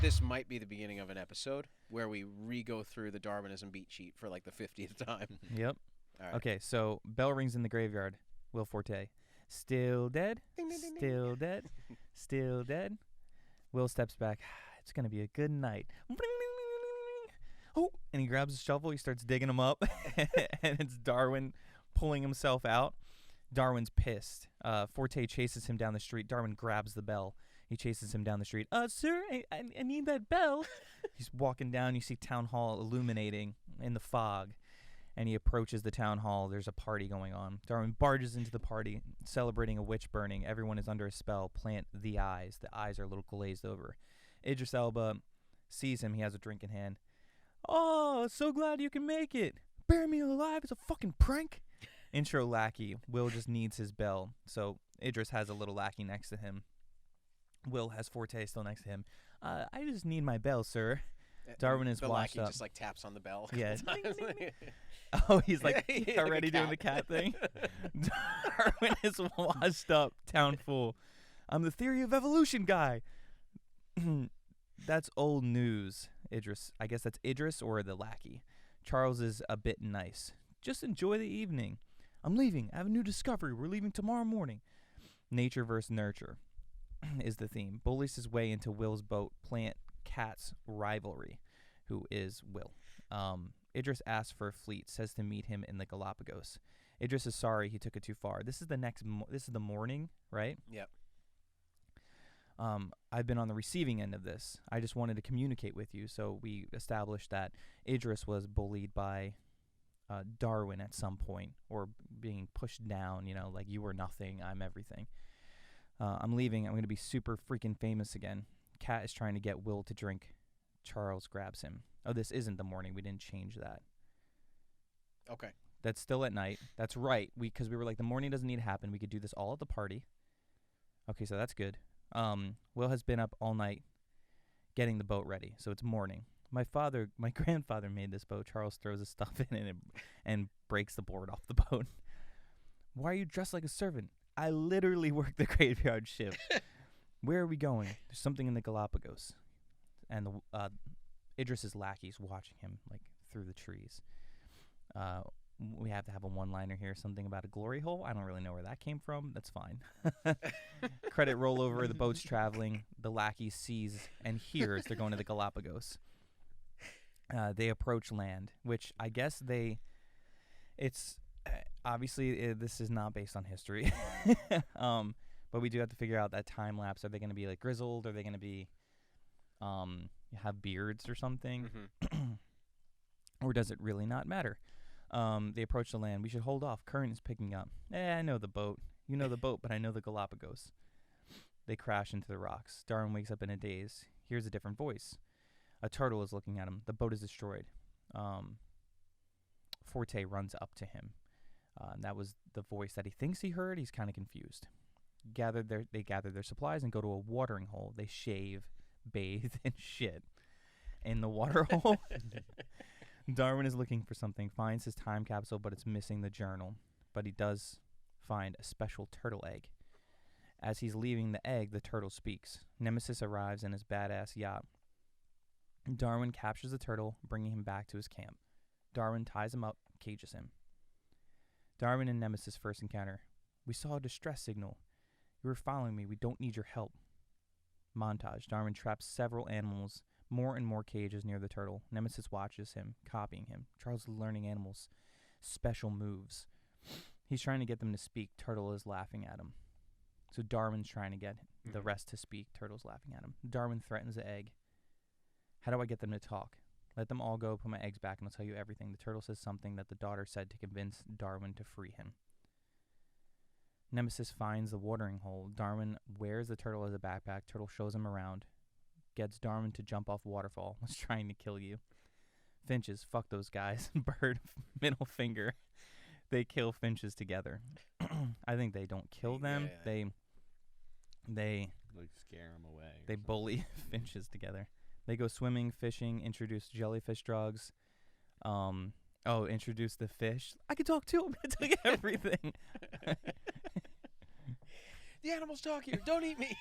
this might be the beginning of an episode where we re-go through the Darwinism beat sheet for like the 50th time. Yep. All right. Okay, so bell rings in the graveyard. Will Forte. Still dead. Ding, ding, ding, ding. Still dead. Still dead. Will steps back. It's going to be a good night. Oh, and he grabs his shovel. He starts digging him up. And it's Darwin pulling himself out. Darwin's pissed. Forte chases him down the street. Darwin grabs the bell. He chases him down the street. Sir, I need that bell. He's walking down. You see Town Hall illuminating in the fog. And he approaches the Town Hall. There's a party going on. Darwin barges into the party, celebrating a witch burning. Everyone is under a spell. Plant the eyes. The eyes are a little glazed over. Idris Elba sees him. He has a drink in hand. Oh, so glad you can make it. Bury me alive is a fucking prank. Intro lackey. Will just needs his bell. So Idris has a little lackey next to him. Will has Forte still next to him. I just need my bell, sir. Darwin is washed up. Just like taps on the bell. Yeah. Oh, he's like already doing the cat thing. Darwin is washed up, town full. I'm the theory of evolution guy. That's old news, Idris. I guess that's Idris or the lackey. Charles is a bit nice. Just enjoy the evening. I'm leaving. I have a new discovery. We're leaving tomorrow morning. Nature versus nurture is the theme. Bullies his way into Will's boat. Plant Cat's rivalry, who is Will. Idris asks for a fleet, says to meet him in the Galapagos. Idris is sorry he took it too far. This is this is the morning, right? Yep. I've been on the receiving end of this. I just wanted to communicate with you. So we established that Idris was bullied by Darwin at some point, or being pushed down, like you were nothing, I'm everything. I'm leaving. I'm going to be super freaking famous again. Cat is trying to get Will to drink. Charles grabs him. Oh, this isn't the morning. We didn't change that. Okay. That's still at night. That's right. Because we were like, the morning doesn't need to happen. We could do this all at the party. Okay, so that's good. Will has been up all night getting the boat ready. So it's morning. My grandfather made this boat. Charles throws his stuff in it and breaks the board off the boat. Why are you dressed like a servant? I literally work the graveyard shift. Where are we going? There's something in the Galapagos. And Idris's lackey's watching him like through the trees. We have to have a one-liner here, something about a glory hole. I don't really know where that came from. That's fine. Credit rollover, the boat's traveling. The lackey sees and hears they're going to the Galapagos. They approach land, which I guess it's obviously this is not based on history. But we do have to figure out that time lapse. Are they going to be like grizzled? Are they going to be have beards or something? Mm-hmm. Or does it really not matter? They approach the land. We should hold off. Current is picking up. I know the boat. You know the boat, but I know the Galapagos. They crash into the rocks. Darwin wakes up in a daze. Hears a different voice. A turtle is looking at him. The boat is destroyed. Forte runs up to him. That was the voice that he thinks he heard. He's kind of confused. They gather their supplies and go to a watering hole. They shave, bathe, and shit in the water hole. Darwin is looking for something, finds his time capsule, but it's missing the journal. But he does find a special turtle egg. As he's leaving the egg, the turtle speaks. Nemesis arrives in his badass yacht. Darwin captures the turtle, bringing him back to his camp. Darwin ties him up, cages him. Darwin and Nemesis first encounter. We saw a distress signal. You were following me. We don't need your help. Montage. Darwin traps several animals, more and more cages near the turtle. Nemesis watches him, copying him. Charles is learning animals' special moves. He's trying to get them to speak. Turtle is laughing at him. So Darwin's trying to get the rest to speak. Turtle's laughing at him. Darwin threatens the egg. How do I get them to talk? Let them all go, put my eggs back, and I'll tell you everything. The turtle says something that the daughter said to convince Darwin to free him. Nemesis finds the watering hole. Darwin wears the turtle as a backpack. Turtle shows him around. Gets Darwin to jump off waterfall. Was trying to kill you. Finches, fuck those guys. Bird, middle finger. They kill finches together. I think they don't kill them. Yeah. They like scare them away. They bully finches together. They go swimming, fishing, introduce jellyfish drugs. Introduce the fish. I can talk too. I'm going to tell you everything. The animals talk here. Don't eat me.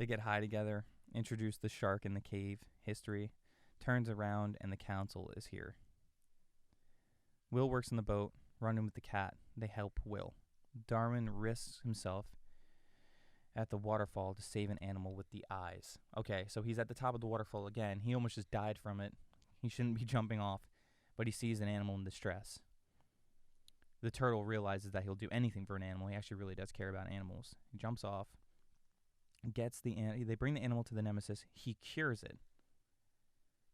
They get high together, introduce the shark in the cave, history, turns around, and the council is here. Will works in the boat, running with the cat. They help Will. Darwin risks himself at the waterfall to save an animal with the eyes. Okay, so he's at the top of the waterfall again. He almost just died from it. He shouldn't be jumping off, but he sees an animal in distress. The turtle realizes that he'll do anything for an animal. He actually really does care about animals. He jumps off, they bring the animal to the nemesis. He cures it.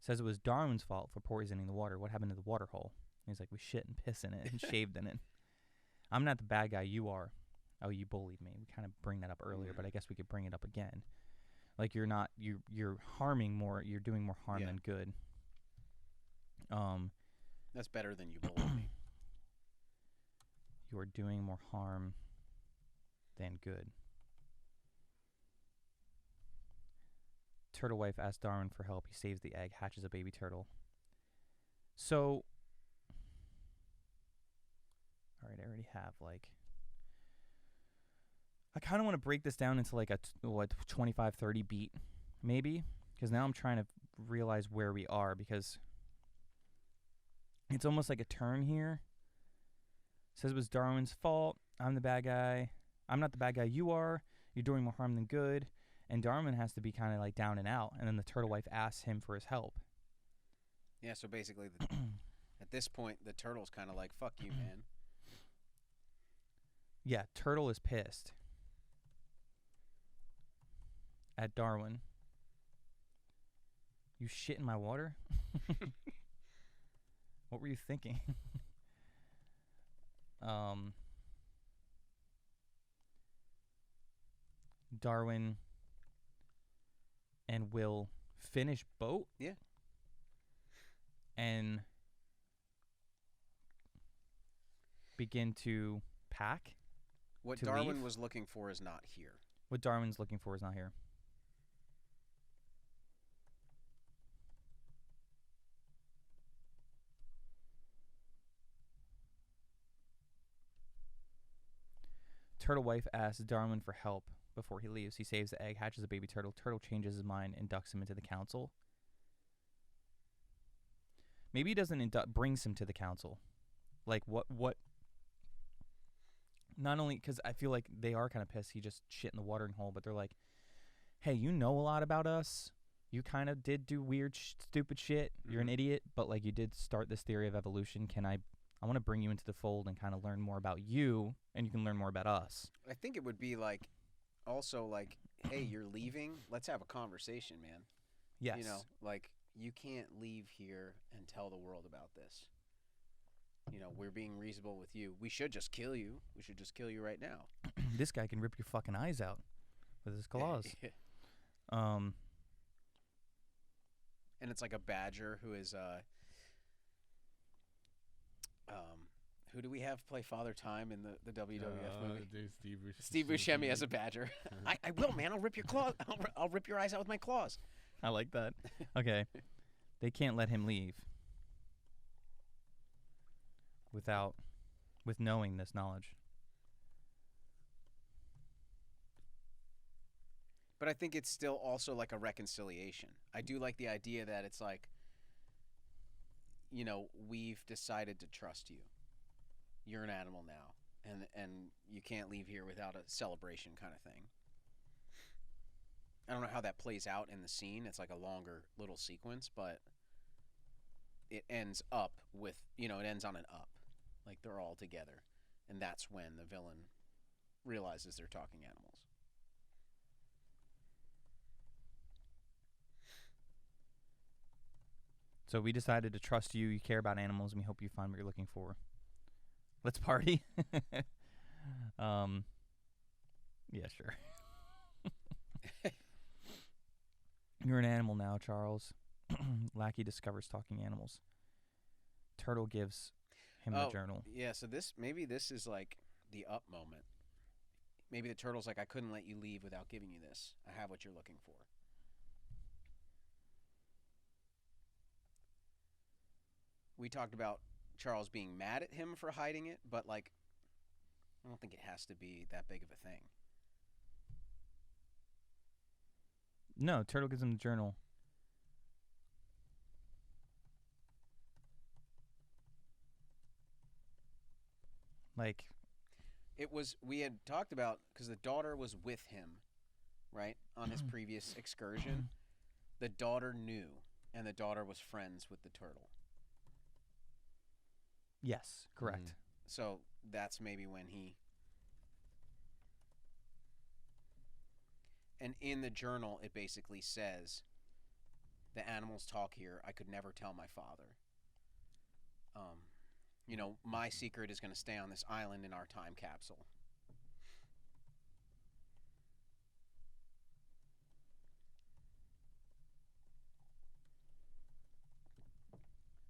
Says it was Darwin's fault for poisoning the water. What happened to the water hole? He's like, we shit and piss in it and shaved in it. I'm not the bad guy, you are. Oh, you bullied me. We kind of bring that up earlier, but I guess we could bring it up again. Like, you're harming more, you're doing more harm than good. That's better than you bullied me. You are doing more harm than good. Turtle wife asks Darwin for help. He saves the egg, hatches a baby turtle. So, all right, I already have, like, I kind of want to break this down into like a 25, 30 beat, maybe, because now I'm trying to realize where we are, because it's almost like a turn here. Says it was Darwin's fault. I'm the bad guy. I'm not the bad guy, you are. You're doing more harm than good. And Darwin has to be kind of like down and out, and then the turtle wife asks him for his help. Yeah, so basically, at this point, the turtle's kind of like, fuck you, man. Yeah, turtle is pissed at Darwin. You shit in my water? What were you thinking? Darwin and Will finish boat. Yeah. And begin to pack. What to Darwin leave. was looking for is not here. What Darwin's looking for is not here. Turtle wife asks Darwin for help before he leaves. He saves the egg, hatches a baby turtle. Turtle changes his mind, inducts him into the council. Maybe he doesn't brings him to the council. Like, what? Not only, because I feel like they are kind of pissed he just shit in the watering hole, but they're like, hey, you know a lot about us. You kind of did do weird, stupid shit. You're an idiot, but, like, you did start this theory of evolution. I want to bring you into the fold and kind of learn more about you, and you can learn more about us. I think it would be like, also like, hey, you're leaving? Let's have a conversation, man. Yes. You know, like, you can't leave here and tell the world about this. You know, we're being reasonable with you. We should just kill you. We should just kill you right now. This guy can rip your fucking eyes out with his claws. And it's like a badger who is, who do we have play Father Time in the WWF movie? Steve Buscemi as a badger. I will, man. I'll rip your claws. I'll rip your eyes out with my claws. I like that. Okay. They can't let him leave with knowing this knowledge. But I think it's still also like a reconciliation. I do like the idea that it's like, you know, we've decided to trust you. You're an animal now, and you can't leave here without a celebration kind of thing. I don't know how that plays out in the scene. It's like a longer little sequence, but it ends up with, you know, it ends on an up. Like, they're all together, and that's when the villain realizes they're talking animals. So we decided to trust you. You care about animals, and we hope you find what you're looking for. Let's party. Yeah, sure. You're an animal now, Charles. Lackey discovers talking animals. Turtle gives him the journal. Yeah, so maybe this is like the up moment. Maybe the turtle's like, I couldn't let you leave without giving you this. I have what you're looking for. We talked about Charles being mad at him for hiding it, but, like, I don't think it has to be that big of a thing. No, Turtle gives him the journal. Like, we had talked about, because the daughter was with him, right, on his previous excursion. The daughter knew, and the daughter was friends with the turtle. yes, correct. So that's maybe when he... And in the journal, it basically says, the animals talk here. I could never tell my father. You know, my secret is going to stay on this island in our time capsule.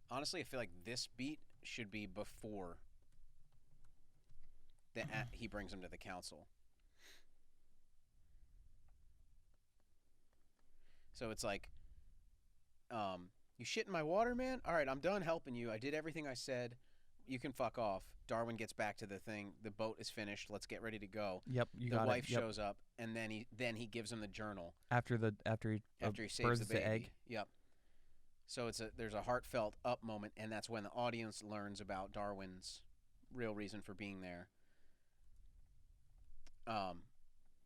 Honestly, I feel like this beat should be before he brings him to the council. So it's like, you shit in my water, man? All right, I'm done helping you. I did everything I said. You can fuck off. Darwin gets back to the thing. The boat is finished. Let's get ready to go. Yep, you the got wife it. Yep. shows up, and then he gives him the journal After he saves births the baby. egg. Yep. So there's a heartfelt up moment, and that's when the audience learns about Darwin's real reason for being there.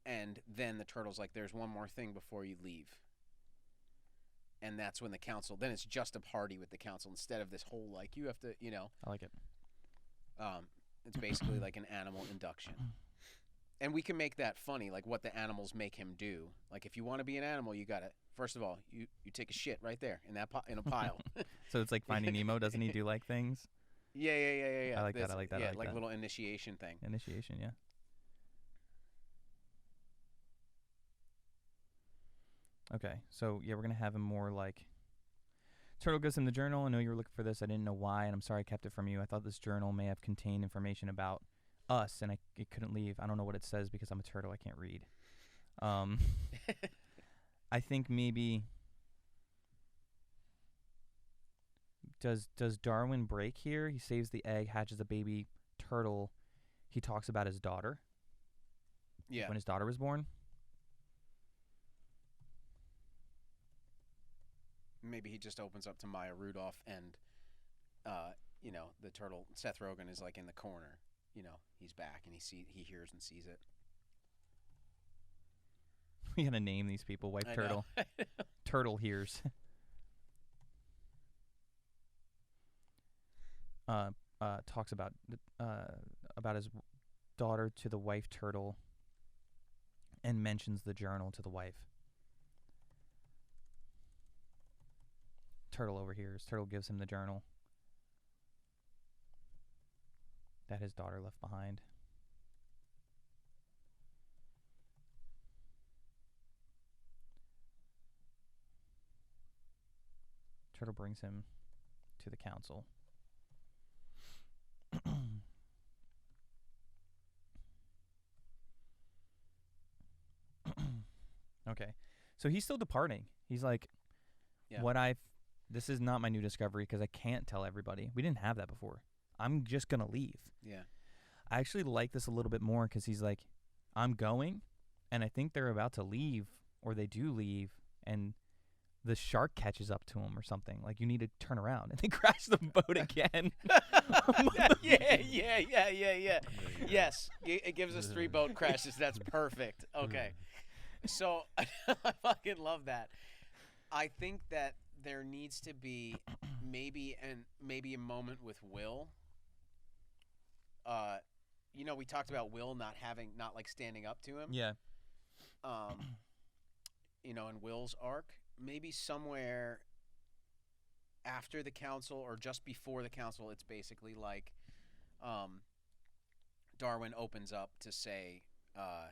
And then the turtle's like, "There's one more thing before you leave." And that's when the council. Then it's just a party with the council instead of this whole like you have to, you know. I like it. It's basically like an animal induction. And we can make that funny, like what the animals make him do. Like if you want to be an animal, you gotta first of all you take a shit right there in a pile. So it's like Finding Nemo. Doesn't he do like things? Yeah. I like that. I like that. Yeah, I like like that. little initiation thing. Initiation. Yeah. Okay, so yeah, we're gonna have him more like. Turtle gives him the journal. I know you were looking for this. I didn't know why, and I'm sorry I kept it from you. I thought this journal may have contained information about us, and it couldn't leave. I don't know what it says because I'm a turtle. I can't read. I think maybe does Darwin break here? He saves the egg, hatches a baby turtle. He talks about his daughter. Yeah. When his daughter was born. Maybe he just opens up to Maya Rudolph and, you know, the turtle, Seth Rogen, is like in the corner. You know, he's back and he hears and sees it. We gotta name these people. Wife I Turtle. know. Turtle hears. Talks about his daughter to the wife turtle and mentions the journal to the wife. Turtle overhears. Turtle gives him the journal that his daughter left behind. Turtle brings him to the council. Okay. So he's still departing. He's like, yeah. This is not my new discovery because I can't tell everybody. We didn't have that before. I'm just going to leave. Yeah. I actually like this a little bit more because he's like, I'm going, and I think they're about to leave, or they do leave, and the shark catches up to him or something. Like, you need to turn around, and they crash the boat again. Yeah. Yes. It gives us 3 boat crashes. That's perfect. Okay. So, I fucking love that. I think that there needs to be maybe a moment with Will. You know, we talked about Will not like standing up to him. Yeah. You know, in Will's arc, maybe somewhere after the council or just before the council, it's basically like Darwin opens up to say, I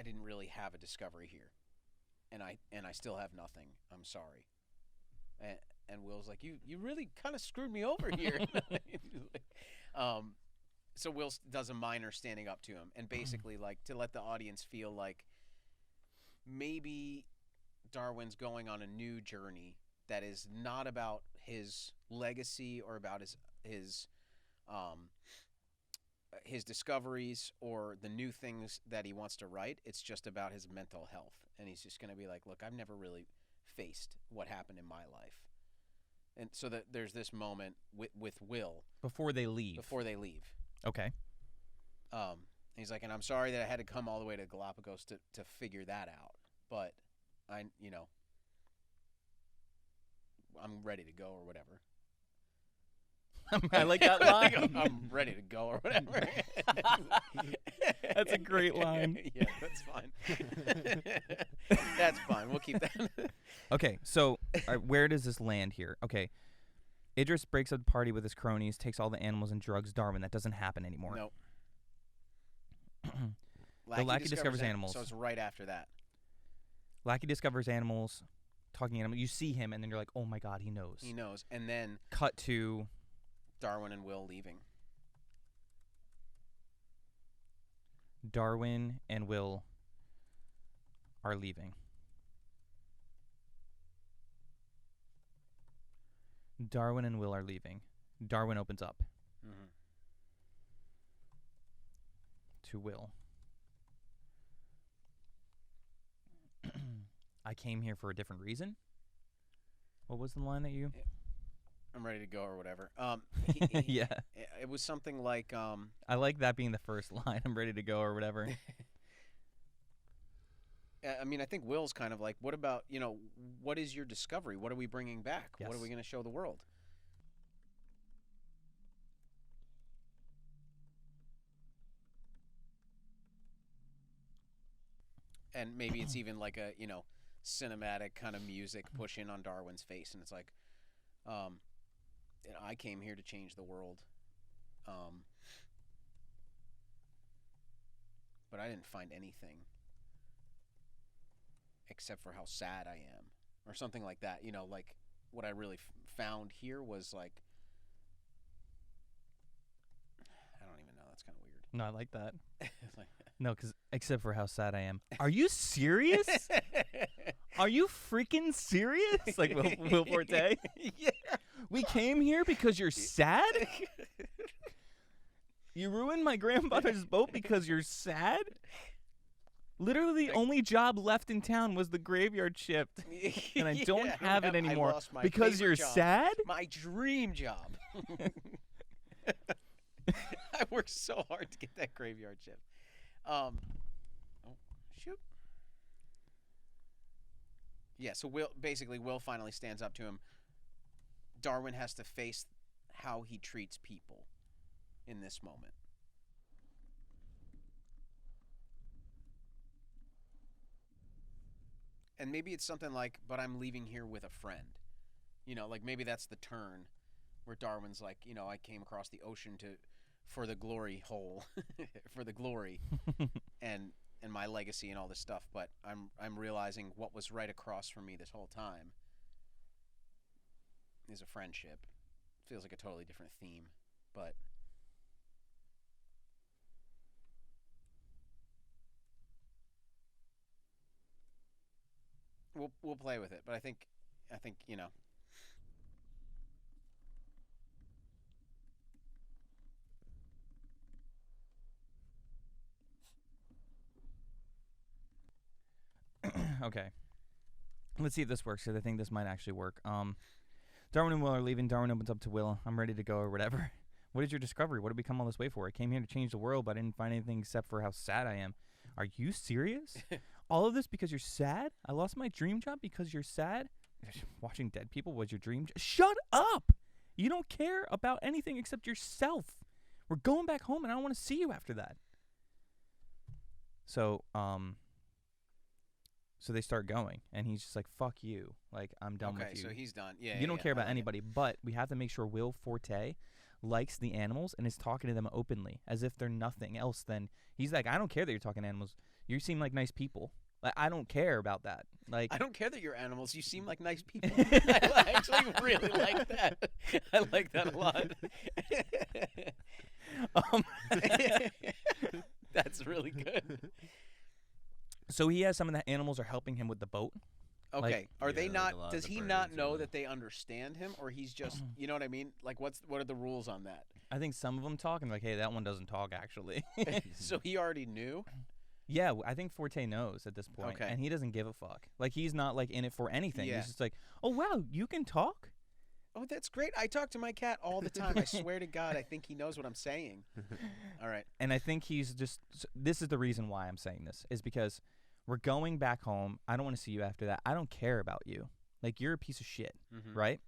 didn't really have a discovery here. And I still have nothing. I'm sorry. And Will's like, you really kind of screwed me over here. So Will does a minor standing up to him, and basically like to let the audience feel like maybe Darwin's going on a new journey that is not about his legacy or about his his discoveries or the new things that he wants to write. It's just about his mental health, and he's just going to be like, look, I've never really faced what happened in my life. And so that there's this moment with Will Before they leave. Okay. Okay. He's like, and I'm sorry that I had to come all the way to Galapagos to figure that out, but I'm ready to go or whatever. I like that line. I'm ready to go or whatever. That's a great line. Yeah, that's fine. That's fine. We'll keep that. Okay, so where does this land here? Okay, Idris breaks up the party with his cronies, takes all the animals and drugs Darwin. That doesn't happen anymore. Nope. Lackey discovers animals. So it's right after that. Lackey discovers animals, talking animals. You see him, and then you're like, oh my god, he knows. He knows. And then cut to Darwin and Will leaving. Darwin and Will are leaving. Darwin and Will are leaving. Darwin opens up to Will. I came here for a different reason. What was the line that you? I'm ready to go or whatever. Yeah. It was something like. I like that being the first line. I'm ready to go or whatever. I mean, I think Will's kind of like, what about, what is your discovery? What are we bringing back? Yes. What are we going to show the world? And maybe it's even like a, cinematic kind of music push in on Darwin's face. And it's like, I came here to change the world. But I didn't find anything except for how sad I am, or something like that. Like what I really found here was like, I don't even know. That's kind of weird. No, I like that. Like, No, because except for how sad I am. Are you serious? Are you freaking serious? Like Will Forte? Yeah. We came here because you're sad? You ruined my grandfather's boat because you're sad? Literally, the only job left in town was the graveyard shift, and I don't have it anymore because you're sad? My dream job. I worked so hard to get that graveyard shift. Oh, shoot. Yeah, so Will finally stands up to him. Darwin has to face how he treats people in this moment. And maybe it's something like, but I'm leaving here with a friend. Like maybe that's the turn where Darwin's like, I came across the ocean for the glory hole, for the glory and my legacy and all this stuff, but I'm realizing what was right across from me this whole time is a friendship. Feels like a totally different theme, but we'll play with it. But I think Okay. Let's see if this works, because I think this might actually work. Darwin and Will are leaving. Darwin opens up to Will. I'm ready to go or whatever. What is your discovery? What did we come all this way for? I came here to change the world, but I didn't find anything except for how sad I am. Are you serious? All of this because you're sad? I lost my dream job because you're sad? Watching dead people was your dream job? Shut up! You don't care about anything except yourself. We're going back home, and I don't want to see you after that. So they start going, and he's just like, fuck you. Like, I'm done with you. Okay, so he's done. Yeah. You don't care about anybody, but we have to make sure Will Forte likes the animals and is talking to them openly, as if they're nothing else than... He's like, I don't care that you're talking to animals. You seem like nice people. Like, I don't care about that. Like, I don't care that you're animals. You seem like nice people. I actually really like that. I like that a lot. That's really good. So he has some of the animals are helping him with the boat. Okay. Like, are they not? like Does he not know that they understand him, or he's just? You know what I mean? Like, what are the rules on that? I think some of them talk and like, hey, that one doesn't talk actually. So he already knew. Yeah, I think Forte knows at this point, Okay. and he doesn't give a fuck. Like he's not like in it for anything. Yeah. He's just like, oh wow, you can talk. Oh, that's great. I talk to my cat all the time. I swear to God, I think he knows what I'm saying. All right. And I think he's just. This is the reason why I'm saying this is because we're going back home. I don't want to see you after that. I don't care about you. Like you're a piece of shit, right?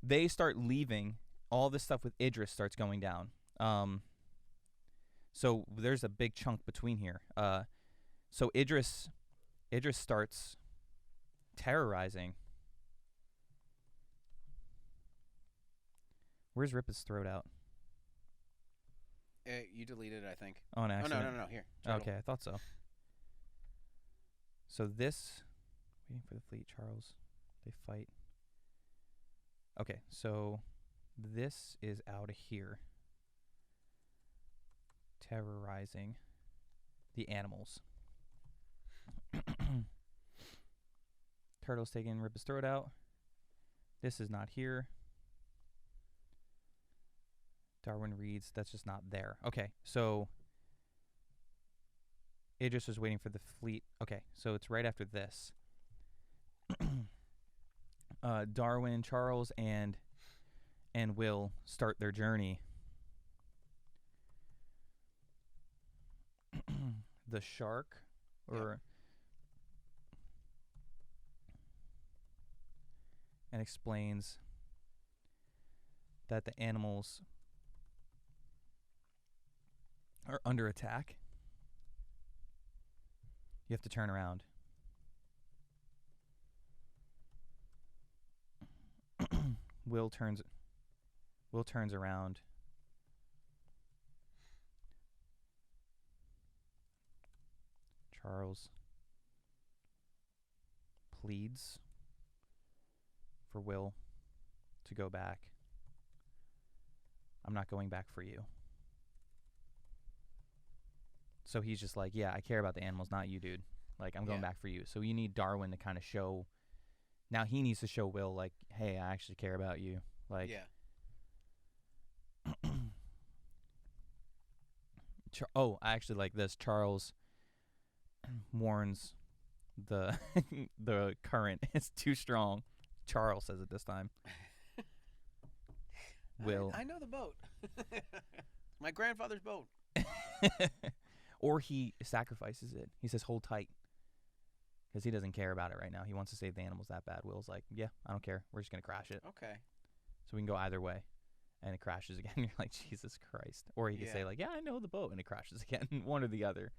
They start leaving. All this stuff with Idris starts going down. So there's a big chunk between here. So Idris starts terrorizing. Where's Rip his throat out? You deleted it, I think. Oh, an accident. No. Here. Turtle. Okay, I thought so. So this, waiting for the fleet, Charles. They fight. Okay, so this is out of here. Terrorizing the animals. Turtle's taking Rip his throat out. This is not here. Darwin reads. That's just not there. Okay, so Idris was waiting for the fleet. Okay, so it's right after this. Darwin, Charles, and Will start their journey. The shark, or and explains that the animals are under attack. You have to turn around. Will turns around. Charles pleads for Will to go back. I'm not going back for you. So he's just like, yeah, I care about the animals, not you, dude. Like, I'm going back for you. So you need Darwin to kind of show. Now he needs to show Will, like, hey, I actually care about you. Like, I actually like this. Charles warns the the current is too strong. Charles says it this time. Will. I know the boat. My grandfather's boat. Or he sacrifices it. He says, hold tight. Because he doesn't care about it right now. He wants to save the animals that bad. Will's like, yeah, I don't care. We're just going to crash it. Okay. So we can go either way. And it crashes again. You're like, Jesus Christ. Or he can say, like, yeah, I know the boat. And it crashes again. One or the other.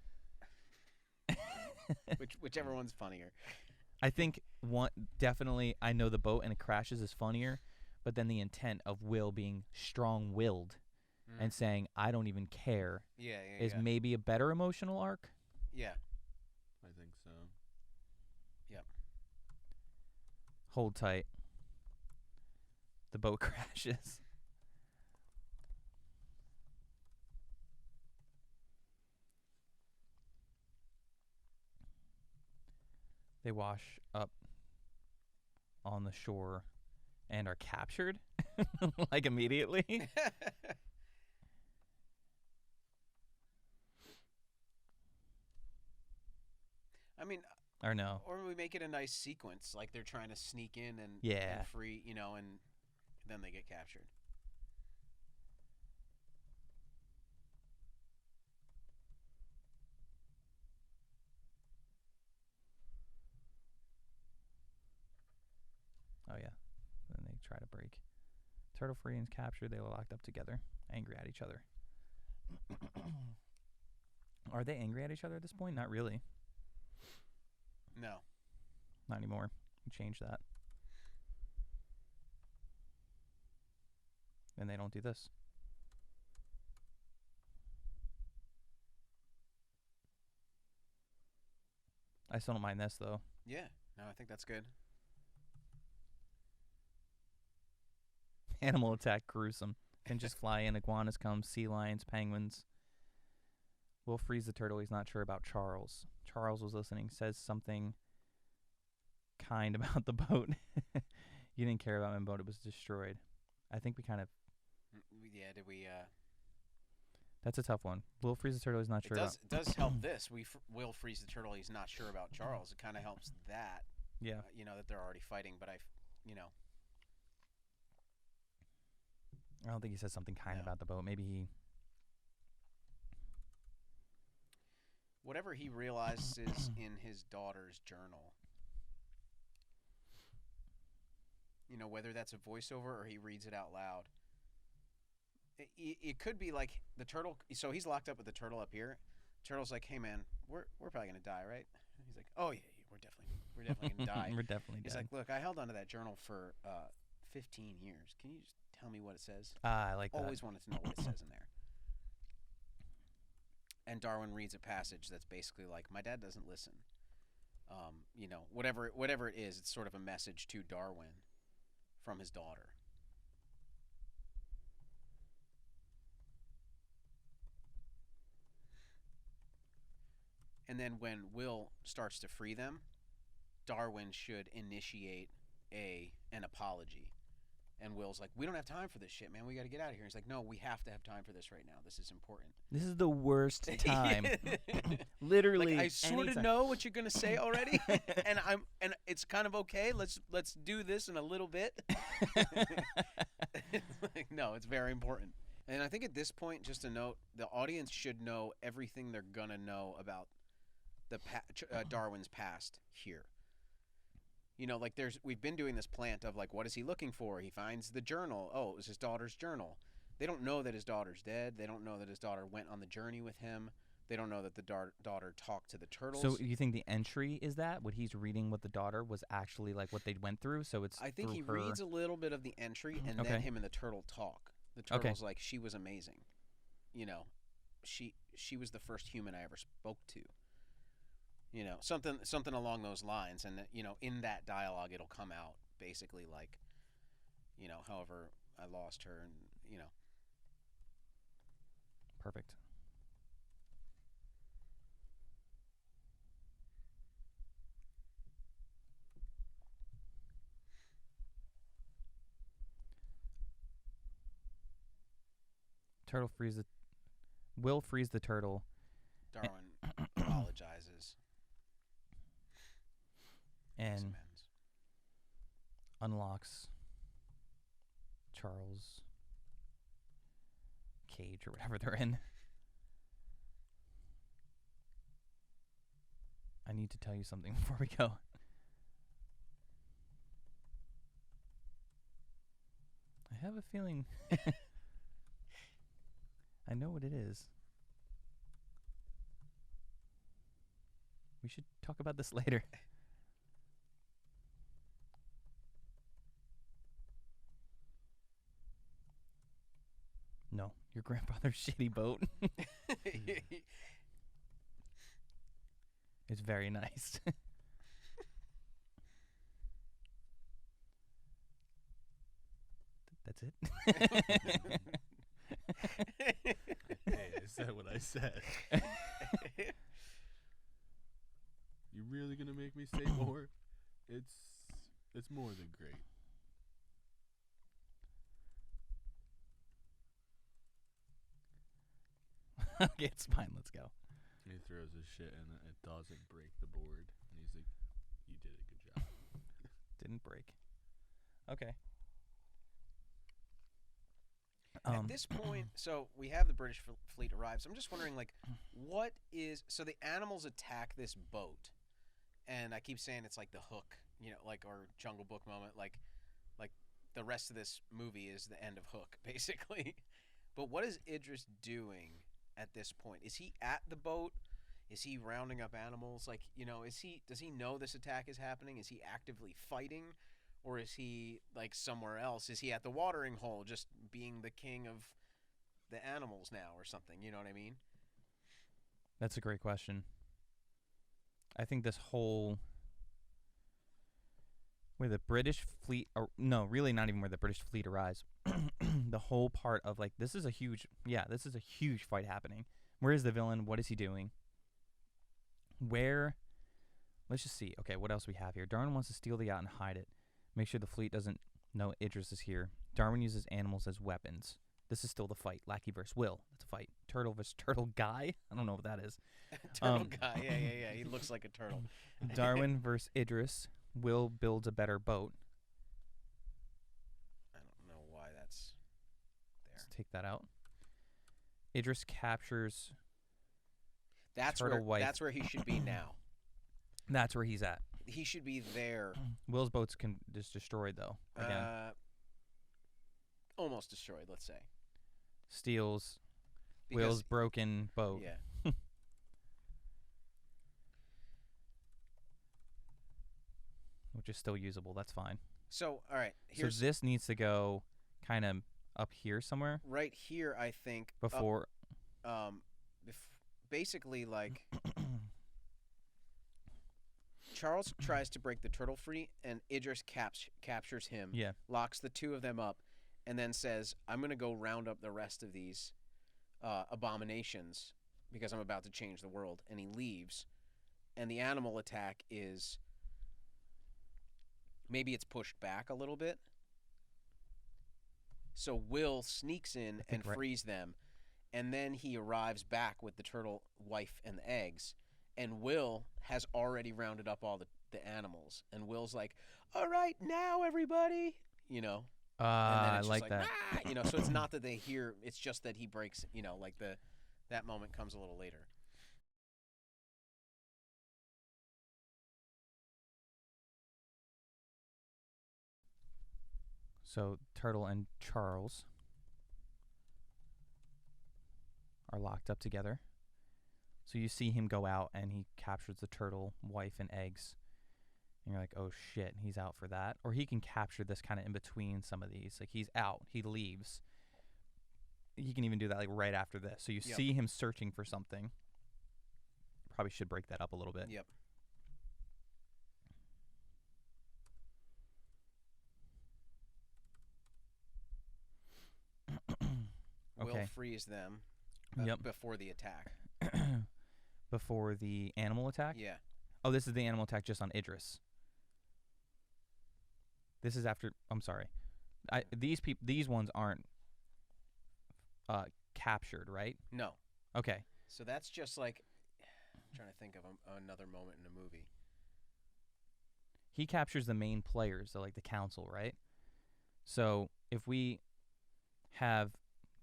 Whichever one's funnier. I think definitely I know the boat and it crashes is funnier. But then the intent of Will being strong-willed and saying, I don't even care is maybe a better emotional arc. Yeah. I think so. Yep. Hold tight. The boat crashes. They wash up on the shore and are captured like immediately. I mean, or no. Or we make it a nice sequence, like they're trying to sneak in and free, and then they get captured. Oh yeah. Then they try to break. Turtle free and captured. They were locked up together, angry at each other. Are they angry at each other at this point? Not really. No. Not anymore. We changed that. And they don't do this. I still don't mind this, though. Yeah. No, I think that's good. Animal attack gruesome. Finches fly in, iguanas come, sea lions, penguins. Will frees the turtle. He's not sure about Charles. Charles was listening, says something kind about the boat. You didn't care about my boat. It was destroyed. I think we kind of Yeah, did we? That's a tough one. Will freeze the turtle. He's not It sure does about. it does help this. Will freeze the turtle. He's not sure about Charles. It kind of helps that. Yeah. That they're already fighting. But I don't think he says something kind No. about the boat. Maybe he. whatever he realizes in his daughter's journal. Whether that's a voiceover or he reads it out loud. It could be like the turtle. So he's locked up with the turtle up here. Turtle's like, "Hey man, we're probably gonna die, right?" He's like, "Oh yeah, we're definitely gonna die." We're definitely He's dead. like, "Look, I held onto that journal for 15 years. Can you just tell me what it says?" I like that. Always wanted to know what it says in there. And Darwin reads a passage that's basically like, "My dad doesn't listen." Whatever it is, it's sort of a message to Darwin from his daughter. And then when Will starts to free them, Darwin should initiate an apology. And Will's like, "We don't have time for this shit, man. We got to get out of here." He's like, "No, we have to have time for this right now. This is important." This is the worst time. Literally. Like, I sort of know what you're gonna say already, and it's kind of okay. Let's do this in a little bit. No, it's very important. And I think at this point, just a note, the audience should know everything they're gonna know about Darwin's past here. We've been doing this plant of like, what is he looking for? He finds the journal. Oh, it was his daughter's journal. They don't know that his daughter's dead. They don't know that his daughter went on the journey with him. They don't know that the daughter talked to the turtles. So you think the entry is that what he's reading with the daughter was actually like what they went through? So it's I think he her... reads a little bit of the entry, and then him and the turtle talk. The turtle's like, "She was amazing. She was the first human I ever spoke to." Something along those lines, and in that dialogue, it'll come out basically like, however I lost her, and Perfect. Will freeze the turtle. Darwin apologizes and unlocks Charles' cage or whatever they're in. I need to tell you something before we go. I have a feeling I know what it is. We should talk about this later. No, your grandfather's shitty boat. It's very nice. That's it. Hey, I said what I said. You really gonna make me say more? It's more than great. Okay, it's fine. Let's go. He throws his shit and it doesn't break the board. And he's like, "You did a good job." Didn't break. Okay. At this point, so we have the British fleet arrive. So I'm just wondering, like, so the animals attack this boat, and I keep saying it's like the Hook, or Jungle Book moment, like the rest of this movie is the end of Hook, basically. But what is Idris doing at this point? Is he at the boat? Is he rounding up animals? Like, does he know this attack is happening? Is he actively fighting? Or is he, like, somewhere else? Is he at the watering hole just being the king of the animals now or something? You know what I mean? That's a great question. I think this whole... Where the British fleet... no, really not even where the British fleet arrives. The whole part of, like, this is a huge fight happening. Where is the villain? What is he doing? Let's just see. Okay, what else we have here? Darwin wants to steal the yacht and hide it. Make sure the fleet doesn't know Idris is here. Darwin uses animals as weapons. This is still the fight. Lackey versus Will. That's a fight. Turtle versus turtle guy. I don't know what that is. Turtle guy. Yeah. He looks like a turtle. Darwin versus Idris. Will builds a better boat. I don't know why that's there. Let's take that out. Idris captures That's turtle where wife. that's where he should be now. That's where he's at. He should be there. Will's boat's just destroyed, though. Again. Almost destroyed, let's say. Steals Because- Will's broken boat. Yeah. Which is still usable. That's fine. So, all right. So this needs to go kind of up here somewhere right here, I think. before. Basically, like, Charles tries to break the turtle free, and Idris captures him, Yeah. locks the two of them up, and then says, I'm going to go round up the rest of these abominations because I'm about to change the world. And he leaves. And the animal attack is... Maybe it's pushed back a little bit. So Will sneaks in and frees them. And then he arrives back with the turtle wife and the eggs. And Will has already rounded up all the animals. And Will's like, all right, now everybody. You know. And then I it's just like that. "Ah!" You know, so it's not that they hear. It's just that he breaks, you know, like that moment comes a little later. So Turtle and Charles are locked up together. So you see him go out and he captures the turtle wife and eggs. And you're like, oh shit, he's out for that. Or he can capture this kind of in between some of these. Like he's out, he leaves. He can even do that like right after this. So you see him searching for something. Probably should break that up a little bit. Yep. Okay. Will frees them before the attack. Before the animal attack? Yeah. Oh, this is the animal attack just on Idris. This is after. I'm sorry. These ones aren't captured, right? No. Okay. So that's just like I'm trying to think of another moment in the movie. He captures the main players, so like the council, right? So if we have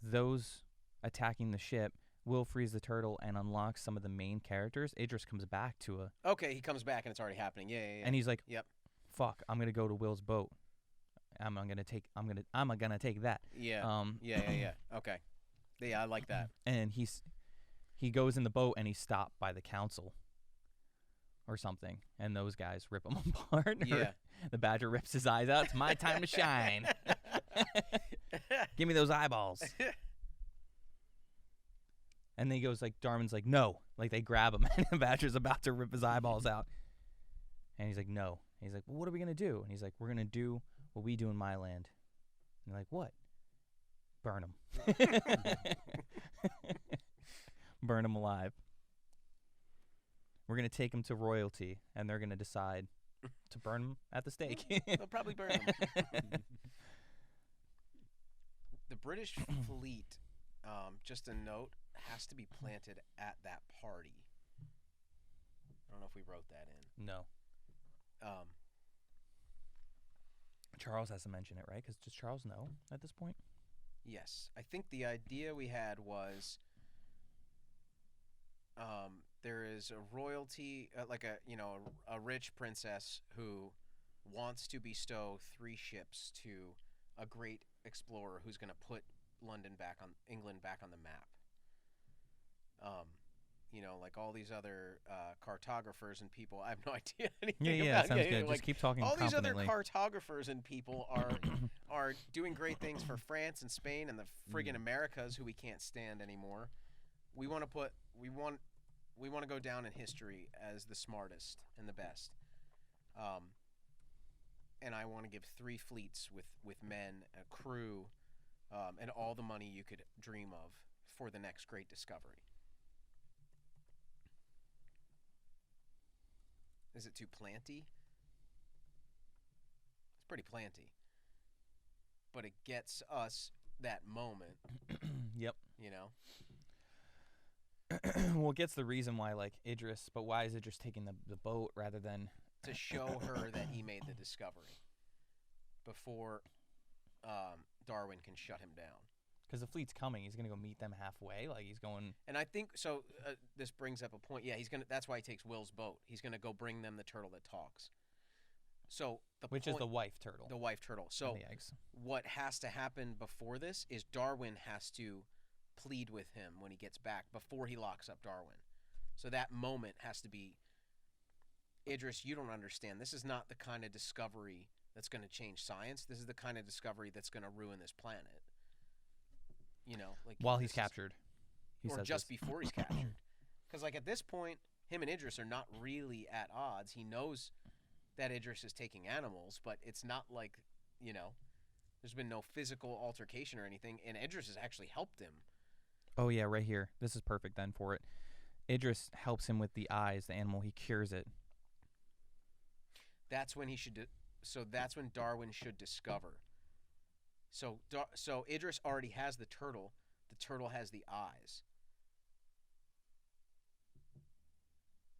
those attacking the ship, Will frees the turtle and unlocks some of the main characters. Idris comes back to a. Okay, he comes back and it's already happening. Yeah. And he's like, "Yep, fuck, I'm gonna go to Will's boat. I'm gonna take that." Yeah. Yeah. Okay. Yeah, I like that. And he goes in the boat and he's stopped by the council or something, and those guys rip him apart. Yeah. The badger rips his eyes out. It's my time to shine. Give me those eyeballs. And then he goes like, Darwin's like, no. Like they grab him and the badger's about to rip his eyeballs out. And he's like, no. And he's like, well, what are we going to do? And he's like, we're going to do what we do in my land. And they're like, what? Burn him. Burn him alive. We're going to take him to royalty, and they're going to decide to burn him at the stake. They'll probably burn him. The British fleet, just a note, has to be planted at that party. I don't know if we wrote that in. No. Charles has to mention it, right? Because does Charles know at this point? Yes. I think the idea we had was there is a royalty, like a rich princess who wants to bestow 3 ships to a great explorer who's going to put England back on the map. Like all these other cartographers and people. I have no idea anything about. Sounds good. Like, just keep talking all these other confidently. cartographers and people are doing great things for France and Spain and the friggin' Americas, who we can't stand anymore. We want to go down in history as the smartest and the best. And I want to give 3 fleets with men, a crew, and all the money you could dream of for the next great discovery. Is it too planty? It's pretty planty. But it gets us that moment. Yep. You know. Well, it gets the reason why, like, Idris, but why is Idris taking the boat rather than... To show her that he made the discovery before Darwin can shut him down. Because the fleet's coming. He's going to go meet them halfway. Like, he's going... And I think, so this brings up a point. Yeah, that's why he takes Will's boat. He's going to go bring them the turtle that talks. So Which is the wife turtle. The wife turtle. So the eggs. What has to happen before this is Darwin has to plead with him when he gets back before he locks up Darwin. So that moment has to be, Idris, you don't understand. This is not the kind of discovery that's going to change science. This is the kind of discovery that's going to ruin this planet. You know, like while he's captured. Or just before he's captured. Because, like, at this point, him and Idris are not really at odds. He knows that Idris is taking animals, but it's not like, you know, there's been no physical altercation or anything, and Idris has actually helped him. Oh, yeah, right here. This is perfect then for it. Idris helps him with the eyes, the animal. He cures it. That's when he should... So that's when Darwin should discover. So Idris already has the turtle. The turtle has the eyes.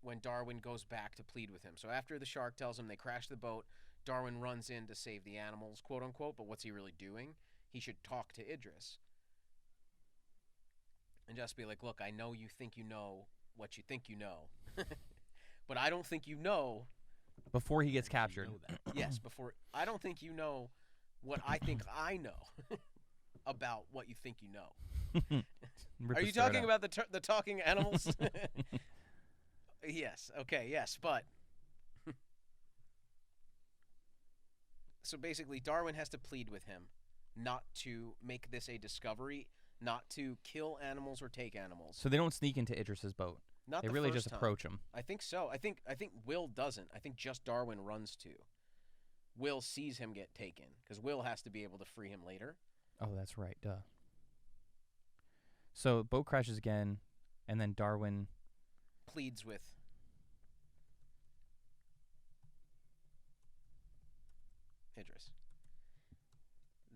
When Darwin goes back to plead with him. So after the shark tells him they crashed the boat, Darwin runs in to save the animals, quote unquote, but what's he really doing? He should talk to Idris. And just be like, look, I know you think you know what you think you know. But I don't think you know. Before he gets captured. Yes, before. I don't think you know what I think I know about what you think you know. Are you talking about the talking animals? Yes. Okay. Yes. But so basically, Darwin has to plead with him not to make this a discovery, not to kill animals or take animals. So they don't sneak into Idris's boat. Not they the really first just time. approach him. I think so. I think Will doesn't. I think just Darwin runs to. Will sees him get taken because Will has to be able to free him later. Oh, that's right. Duh. So boat crashes again, and then Darwin pleads with Idris.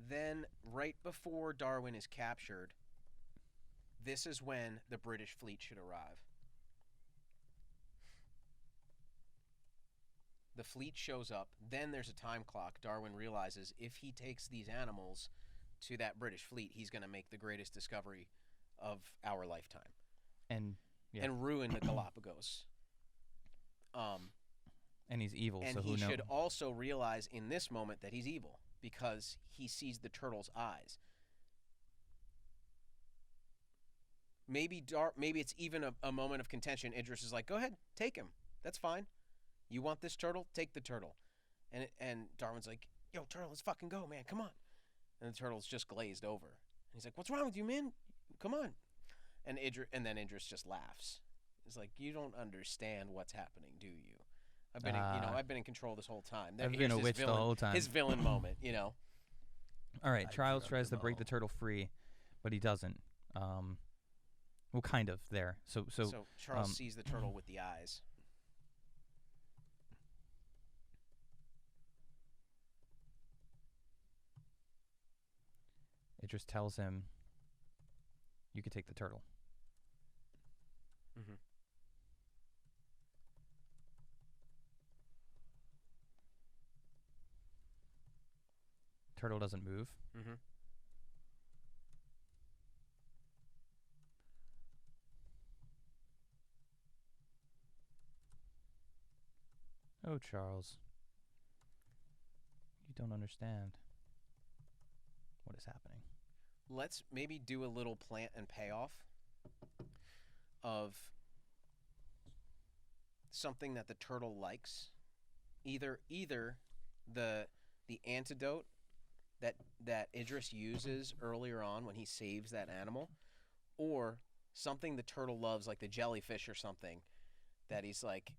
Then, right before Darwin is captured, this is when the British fleet should arrive. The fleet shows up. Then there's a time clock. Darwin realizes if he takes these animals to that British fleet, he's going to make the greatest discovery of our lifetime. And ruin the Galapagos. And he's evil, and so who he knows? should also realize in this moment that he's evil because he sees the turtle's eyes. Maybe it's even a moment of contention. Idris is like, go ahead, take him. That's fine. You want this turtle? Take the turtle. And Darwin's like, yo, turtle, let's fucking go, man. Come on. And the turtle's just glazed over. And he's like, what's wrong with you, man? Come on. And then Idris just laughs. He's like, you don't understand what's happening, do you? I've been in control this whole time. I've been a witch the whole time. His villain moment, you know. All right, Charles tries to break the turtle free, but he doesn't. Well, kind of there. So Charles sees the turtle with the eyes. Idris tells him, you could take the turtle. Mm-hmm. Turtle doesn't move. Mm-hmm. Oh, Charles. You don't understand what is happening. Let's maybe do a little plant and payoff of something that the turtle likes. Either the antidote that Idris uses earlier on when he saves that animal, or something the turtle loves, like the jellyfish or something, that he's like,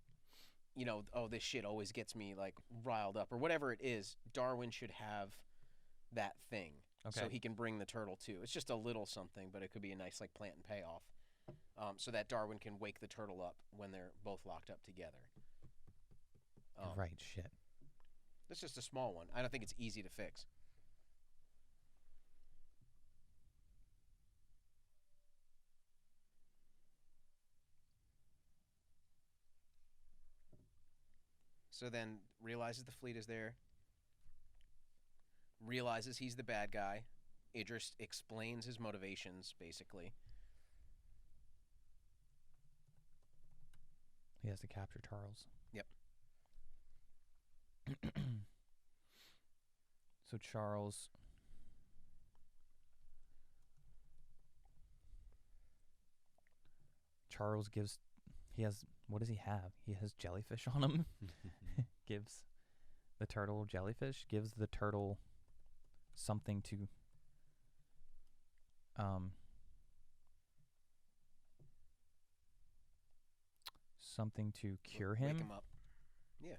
you know, oh, this shit always gets me like riled up, or whatever it is. Darwin should have that thing, so he can bring the turtle too. It's just a little something, but it could be a nice like plant and payoff, so that Darwin can wake the turtle up when they're both locked up together. Right, shit. It's just a small one. I don't think it's easy to fix. So then realizes the fleet is there. Realizes he's the bad guy. Idris explains his motivations, basically. He has to capture Charles. Yep. So Charles gives, he has, what does he have? He has jellyfish on him. Gives the turtle jellyfish, gives the turtle something to cure him. Wake him up. Yeah.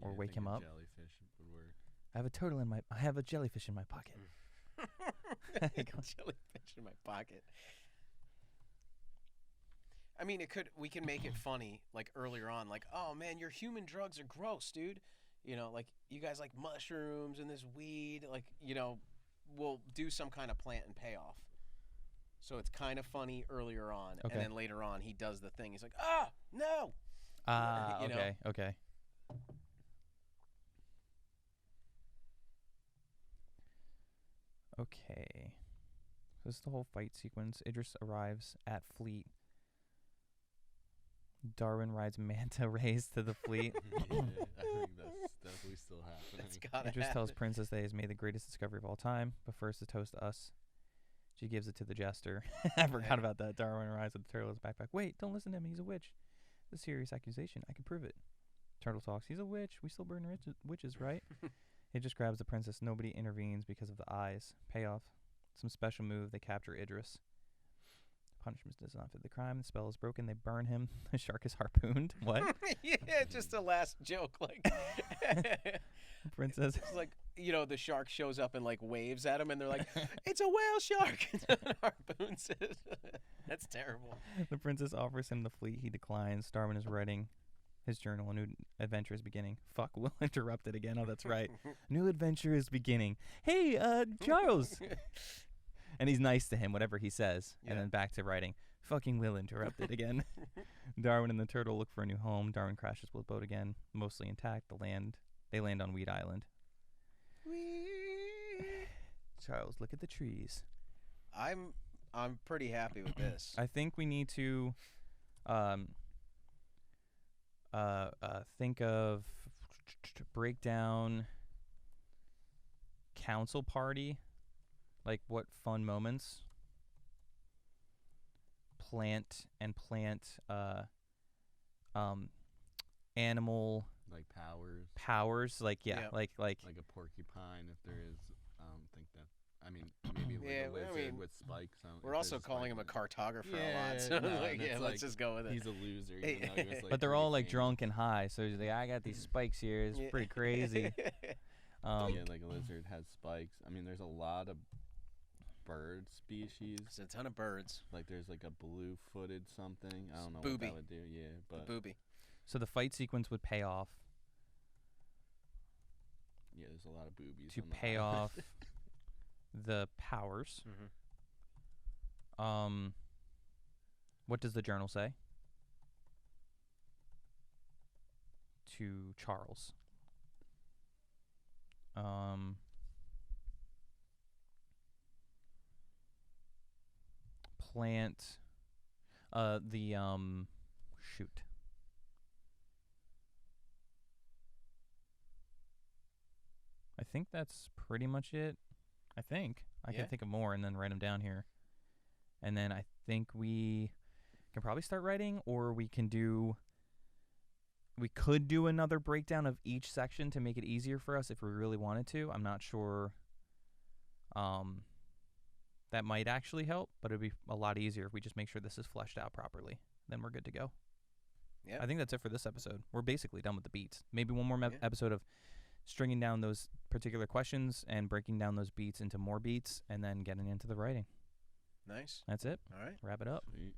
Or I wake think him a up. Jellyfish would work. I have a jellyfish in my pocket. Jellyfish in my pocket. I mean, we can make it funny, like earlier on, like, oh man, your human drugs are gross, dude. You know, like you guys like mushrooms and this weed, like, you know, we'll do some kind of plant and payoff. So it's kind of funny earlier on, Okay. and then later on he does the thing. He's like, no. Ah, You know? okay. Okay. This is the whole fight sequence. Idris arrives at fleet. Darwin rides manta rays to the fleet. Yeah, I think that's definitely still happening. That's gotta Idris tells happen. Princess that he has made the greatest discovery of all time, but first to toast us. She gives it to the jester. I forgot about that. Darwin arrives with the turtle in his backpack. Wait, don't listen to him. He's a witch. It's a serious accusation. I can prove it. Turtle talks. He's a witch. We still burn witches, right? He just grabs the princess. Nobody intervenes because of the eyes. Payoff. Some special move. They capture Idris. Punishment does not fit the crime. The spell is broken. They burn him. The shark is harpooned. What? Yeah, just a last joke. Like, Princess. it's like, you know, the shark shows up and like waves at him, and they're like, "It's a whale shark!" And harpoons it. That's terrible. The princess offers him the fleet. He declines. Darwin is writing his journal. A new adventure is beginning. Fuck, Will interrupted again. Oh, that's right. New adventure is beginning. Hey, Charles. And he's nice to him, whatever he says. Yeah. And then back to writing. Fucking Will interrupted again. Darwin and the turtle look for a new home. Darwin crashes with boat again, mostly intact. They land on Weed Island. Charles, look at the trees. I'm pretty happy with this. I think we need to think of break down council party, like what fun moments. Plant animal Like powers, like Yeah. like like a porcupine, if there is. I don't think that. I mean, maybe like Yeah, a well, I lizard mean, with spikes. We're also calling him a cartographer a lot. So no, like, and yeah, it's let's like, just go with it. He's a loser, even though he was like. but they're all like pretty drunk and high, so he's like, I got these spikes here. It's Yeah. pretty crazy. Yeah, like a lizard has spikes. I mean, there's a lot of bird species. There's a ton of birds. Like there's like a blue-footed something. I don't know Booby. what that would do. Yeah, but Booby. So the fight sequence would pay off yeah, there's a lot of boobies. to on the pay island. off the powers. Mm-hmm. What does the journal say? To Charles. Plant. Shoot. I think that's pretty much it. I think. I Yeah. can think of more and then write them down here. And then I think we can probably start writing, or we could do another breakdown of each section to make it easier for us if we really wanted to. I'm not sure. That might actually help, but it'd be a lot easier if we just make sure this is fleshed out properly. Then we're good to go. Yeah. I think that's it for this episode. We're basically done with the beats. Maybe one more Yeah. episode of stringing down those particular questions and breaking down those beats into more beats, and then getting into the writing. Nice. That's it. All right. Wrap it up. Sweet.